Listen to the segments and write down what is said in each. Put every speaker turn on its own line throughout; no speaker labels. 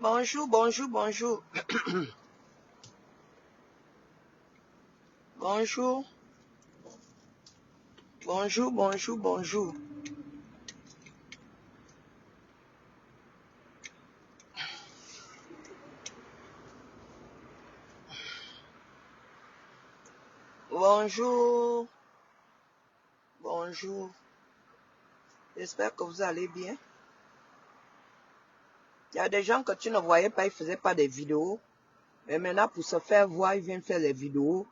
Bonjour, bonjour, bonjour. Bonjour. Bonjour, bonjour, bonjour. Bonjour. Bonjour. J'espère que vous allez bien. Il y a des gens que tu ne voyais pas, ils ne faisaient pas des vidéos. Mais maintenant, pour se faire voir, ils viennent faire les vidéos.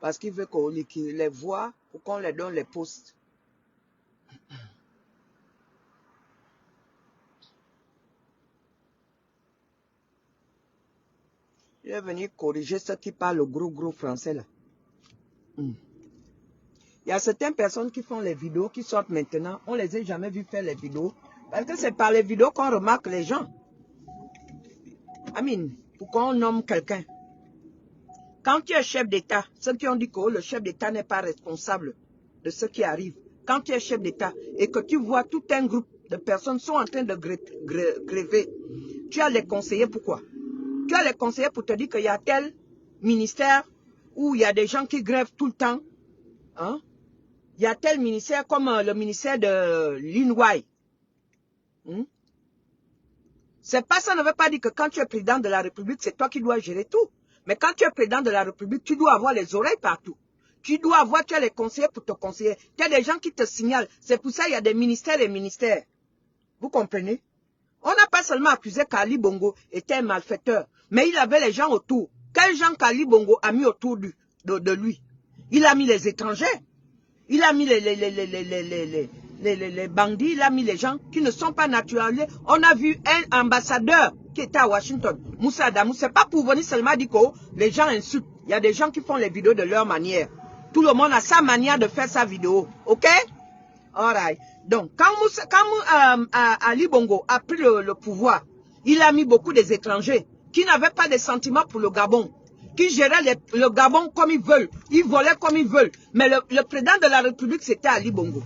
Parce qu'ils veulent qu'on les voit pour qu'on les donne les posts. Je vais venir corriger ceux qui parlent le gros français là. Il y a certaines personnes qui font les vidéos, qui sortent maintenant. On ne les a jamais vus faire les vidéos. Parce que c'est par les vidéos qu'on remarque les gens. Amine, pourquoi on nomme quelqu'un? Quand tu es chef d'État, ceux qui ont dit que le chef d'État n'est pas responsable de ce qui arrive. Quand tu es chef d'État et que tu vois tout un groupe de personnes sont en train de gréver, tu as les conseillers pourquoi? Tu as les conseillers pour te dire qu'il y a tel ministère où il y a des gens qui grèvent tout le temps. Hein? Il y a tel ministère comme le ministère de l'Inouaï. C'est pas ça, ne veut pas dire que quand tu es président de la République, c'est toi qui dois gérer tout. Mais quand tu es président de la République, tu dois avoir les oreilles partout. Tu dois avoir, tu as les conseillers pour te conseiller. Tu as des gens qui te signalent. C'est pour ça qu'il y a des ministères et ministères. Vous comprenez? On n'a pas seulement accusé qu'Ali Bongo était un malfaiteur, mais il avait les gens autour. Quels gens qu'Ali Bongo a mis autour de lui? Il a mis les étrangers. Il a mis les bandits, il a mis les gens qui ne sont pas naturalisés. On a vu un ambassadeur qui était à Washington, Moussa Adamou. C'est pas pour venir seulement dire que les gens insultent. Il y a des gens qui font les vidéos de leur manière. Tout le monde a sa manière de faire sa vidéo. Ok? Alright. Donc, quand Ali Bongo a pris le pouvoir, il a mis beaucoup des étrangers qui n'avaient pas de sentiments pour le Gabon, qui géraient le Gabon comme ils veulent, ils volaient comme ils veulent. Mais le président de la République, c'était Ali Bongo.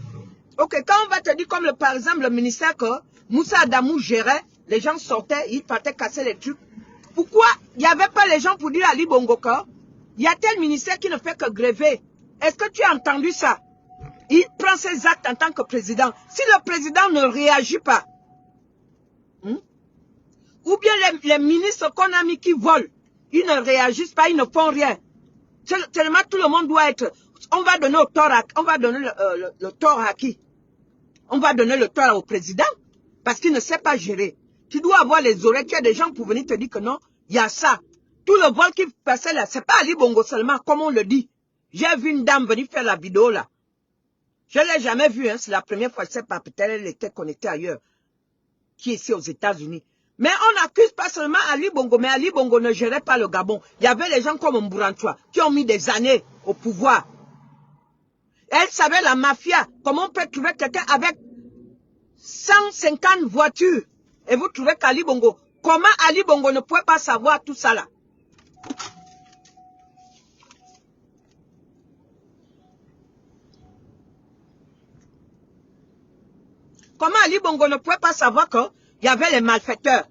Ok, quand on va te dire comme par exemple le ministère que Moussa Adamou gérait, les gens sortaient, ils partaient casser les trucs. Pourquoi il n'y avait pas les gens pour dire à Ali Bongo que il y a tel ministère qui ne fait que gréver? Est-ce que tu as entendu ça? Il prend ses actes en tant que président. Si le président ne réagit pas, ou bien les ministres qu'on a mis qui volent, ils ne réagissent pas, ils ne font rien. Tellement tout le monde doit être... On va donner le tort à qui? On va donner le tort au président parce qu'il ne sait pas gérer. Tu dois avoir les oreilles. Tu as des gens pour venir te dire que non, il y a ça. Tout le vol qui passait là, c'est pas Ali Bongo seulement, comme on le dit. J'ai vu une dame venir faire la vidéo là. Je ne l'ai jamais vue, hein. C'est la première fois, je sais pas, peut-être elle était connectée ailleurs, qui est ici aux États-Unis. Mais on n'accuse pas seulement Ali Bongo, mais Ali Bongo ne gérait pas le Gabon. Il y avait les gens comme Mbourantoua qui ont mis des années au pouvoir. Elle savait la mafia, comment on peut trouver quelqu'un avec 150 voitures. Et vous trouvez qu'Ali Bongo, comment Ali Bongo ne pouvait pas savoir tout ça là? Comment Ali Bongo ne pouvait pas savoir qu'il y avait les malfaiteurs?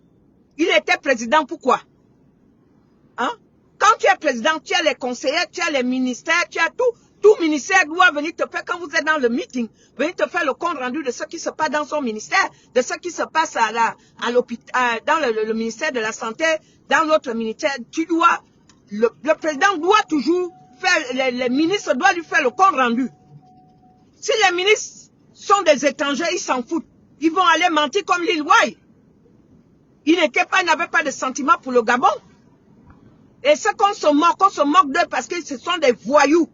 Il était président, pourquoi? Hein? Quand tu es président, tu as les conseillers, tu as les ministères, tu as tout. Tout ministère doit venir te faire, quand vous êtes dans le meeting, venir te faire le compte rendu de ce qui se passe dans son ministère, de ce qui se passe à l'hôpital, dans le ministère de la Santé, dans l'autre ministère. Tu dois, le président doit toujours faire, les ministres doivent lui faire le compte rendu. Si les ministres sont des étrangers, ils s'en foutent. Ils vont aller mentir comme l'île Wai. Ils n'avaient pas de sentiments pour le Gabon. Et c'est qu'on se moque d'eux parce que ce sont des voyous.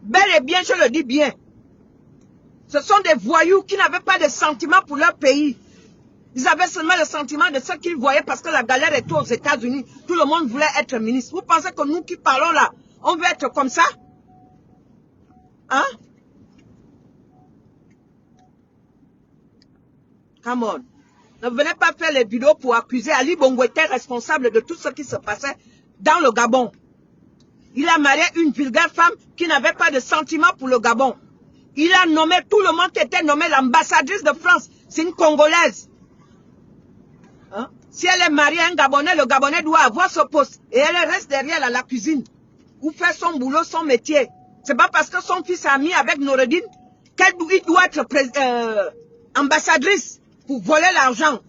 Bel et bien, je le dis bien. Ce sont des voyous qui n'avaient pas de sentiments pour leur pays. Ils avaient seulement le sentiment de ce qu'ils voyaient parce que la galère était aux États-Unis. Tout le monde voulait être ministre. Vous pensez que nous qui parlons là, on veut être comme ça? Hein? Come on. Ne venez pas faire les vidéos pour accuser Ali Bongo était responsable de tout ce qui se passait dans le Gabon. Il a marié une vulgaire femme qui n'avait pas de sentiment pour le Gabon. Il a nommé tout le monde qui était nommé l'ambassadrice de France. C'est une Congolaise. Hein? Si elle est mariée à un Gabonais, le Gabonais doit avoir ce poste. Et elle reste derrière à la cuisine. Ou faire son boulot, son métier. C'est pas parce que son fils est ami avec Noureddin qu'elle doit être ambassadrice pour voler l'argent.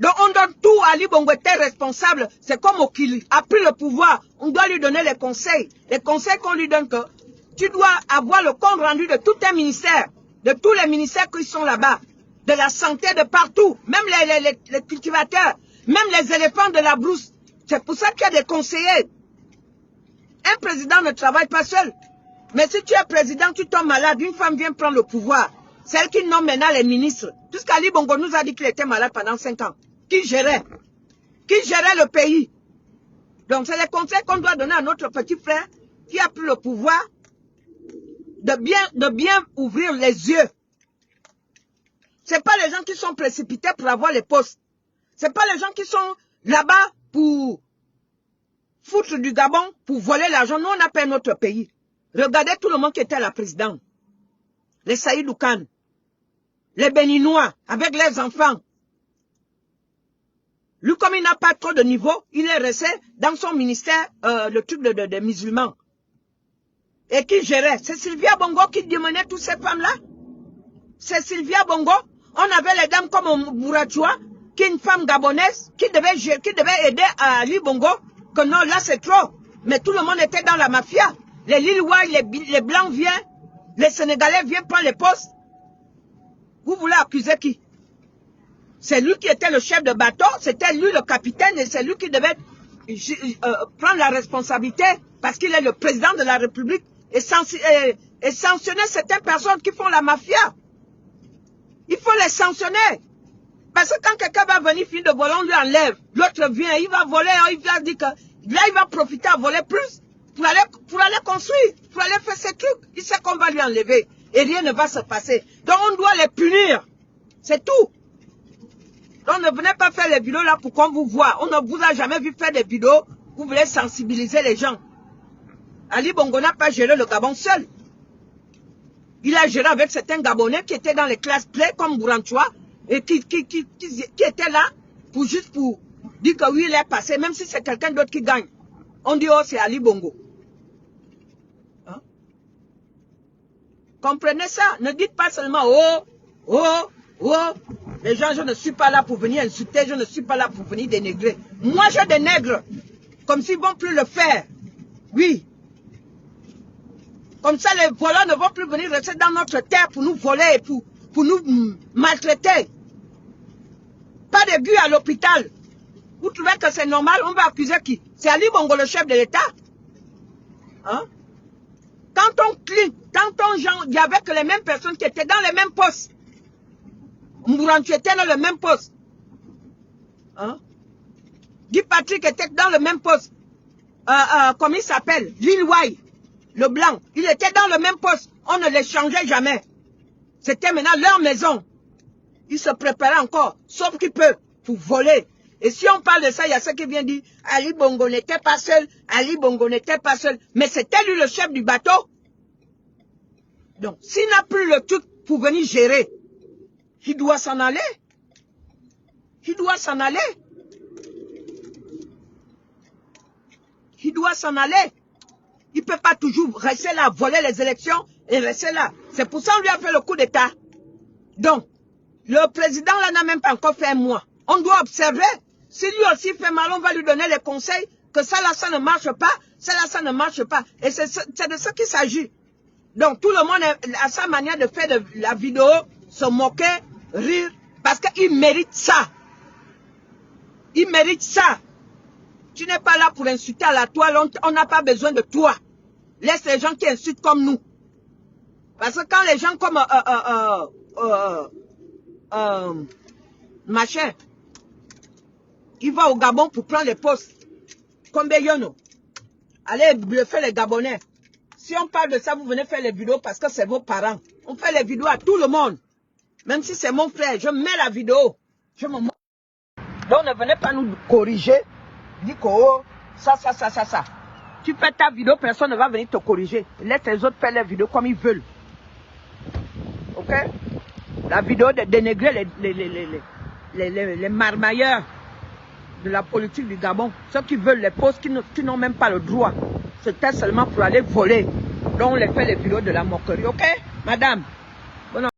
Donc on donne tout à Ali Bongo était responsable. C'est comme Okili a pris le pouvoir. On doit lui donner les conseils. Les conseils qu'on lui donne que tu dois avoir le compte rendu de tout un ministère. De tous les ministères qui sont là-bas. De la santé de partout. Même les cultivateurs. Même les éléphants de la brousse. C'est pour ça qu'il y a des conseillers. Un président ne travaille pas seul. Mais si tu es président, tu tombes malade, une femme vient prendre le pouvoir. C'est elle qui nomme maintenant les ministres. Puisqu'Ali Bongo nous a dit qu'il était malade pendant 5 ans. Qui gérait le pays. Donc c'est les conseils qu'on doit donner à notre petit frère qui a pris le pouvoir de bien ouvrir les yeux. Ce n'est pas les gens qui sont précipités pour avoir les postes. Ce n'est pas les gens qui sont là-bas pour foutre du Gabon, pour voler l'argent. Nous, on appelle notre pays. Regardez tout le monde qui était à la présidence. Les Saïdou Khan, les Béninois, avec leurs enfants. Lui, comme il n'a pas trop de niveau, il est resté dans son ministère, le truc des musulmans. Et qui gérait? C'est Sylvia Bongo qui démenait toutes ces femmes-là. C'est Sylvia Bongo. On avait les dames comme Bourachua, qui est une femme gabonaise, qui devait aider à Ali Bongo. Que non, là c'est trop. Mais tout le monde était dans la mafia. Les Lillois, les Blancs viennent. Les Sénégalais viennent prendre les postes. Vous voulez accuser qui? C'est lui qui était le chef de bateau. C'était lui le capitaine et c'est lui qui devait prendre la responsabilité parce qu'il est le président de la République et sanctionner certaines personnes qui font la mafia. Il faut les sanctionner. Parce que quand quelqu'un va venir finir de voler, on lui enlève. L'autre vient, il va voler, il va dire que là, il va profiter à voler plus pour aller construire, pour aller faire ses trucs. Il sait qu'on va lui enlever et rien ne va se passer. Donc on doit les punir. C'est tout. Donc ne venez pas faire les vidéos là pour qu'on vous voit. On ne vous a jamais vu faire des vidéos. Vous voulez sensibiliser les gens. Ali Bongo n'a pas géré le Gabon seul. Il a géré avec certains Gabonais qui étaient dans les classes clés comme Bourachua et qui étaient là pour juste pour dire que oui, il est passé, même si c'est quelqu'un d'autre qui gagne. On dit, oh, c'est Ali Bongo. Hein? Comprenez ça? Ne dites pas seulement, oh, oh, oh. Les gens, je ne suis pas là pour venir insulter, je ne suis pas là pour venir dénigrer. Moi, je dénigre, comme s'ils ne vont plus le faire. Oui. Comme ça, les voleurs ne vont plus venir rester dans notre terre pour nous voler et pour nous maltraiter. Pas de gueux à l'hôpital. Vous trouvez que c'est normal? On va accuser qui? C'est Ali Bongo, le chef de l'État. Hein? Quand on clique, il y avait que les mêmes personnes qui étaient dans les mêmes postes. Mourantu était dans le même poste. Hein? Guy Patrick était dans le même poste. Comment il s'appelle? Lil Wai, le blanc. Il était dans le même poste. On ne les changeait jamais. C'était maintenant leur maison. Ils se préparaient encore, sauf qu'ils peuvent, pour voler. Et si on parle de ça, il y a ceux qui viennent dire, Ali Bongo n'était pas seul, Ali Bongo n'était pas seul. Mais c'était lui le chef du bateau. Donc, s'il n'a plus le truc pour venir gérer, il doit s'en aller. Il doit s'en aller. Il doit s'en aller. Il ne peut pas toujours rester là, voler les élections et rester là. C'est pour ça qu'on lui a fait le coup d'État. Donc, le président là n'a même pas encore fait un mois. On doit observer. Si lui aussi fait mal, on va lui donner les conseils que ça là, ça ne marche pas. Ça là, ça ne marche pas. Et c'est de ça qu'il s'agit. Donc, tout le monde a sa manière de faire de la vidéo, se moquer, rire, parce qu'il mérite ça. Il mérite ça. Tu n'es pas là pour insulter à la toile, on n'a pas besoin de toi. Laisse les gens qui insultent comme nous. Parce que quand les gens comme machin, il va au Gabon pour prendre les postes, comme Beyono, allez bluffer les Gabonais. Si on parle de ça, vous venez faire les vidéos parce que c'est vos parents. On fait les vidéos à tout le monde. Même si c'est mon frère, je mets la vidéo. Je me moque. Donc ne venez pas nous corriger. Dis que oh, ça. Tu fais ta vidéo, personne ne va venir te corriger. Laisse les autres faire les vidéos comme ils veulent. Ok? La vidéo de dénigrer les marmailleurs de la politique du Gabon, ceux qui veulent les postes, qui n'ont même pas le droit. C'était seulement pour aller voler. Donc on les fait les bureaux de la moquerie, ok, madame?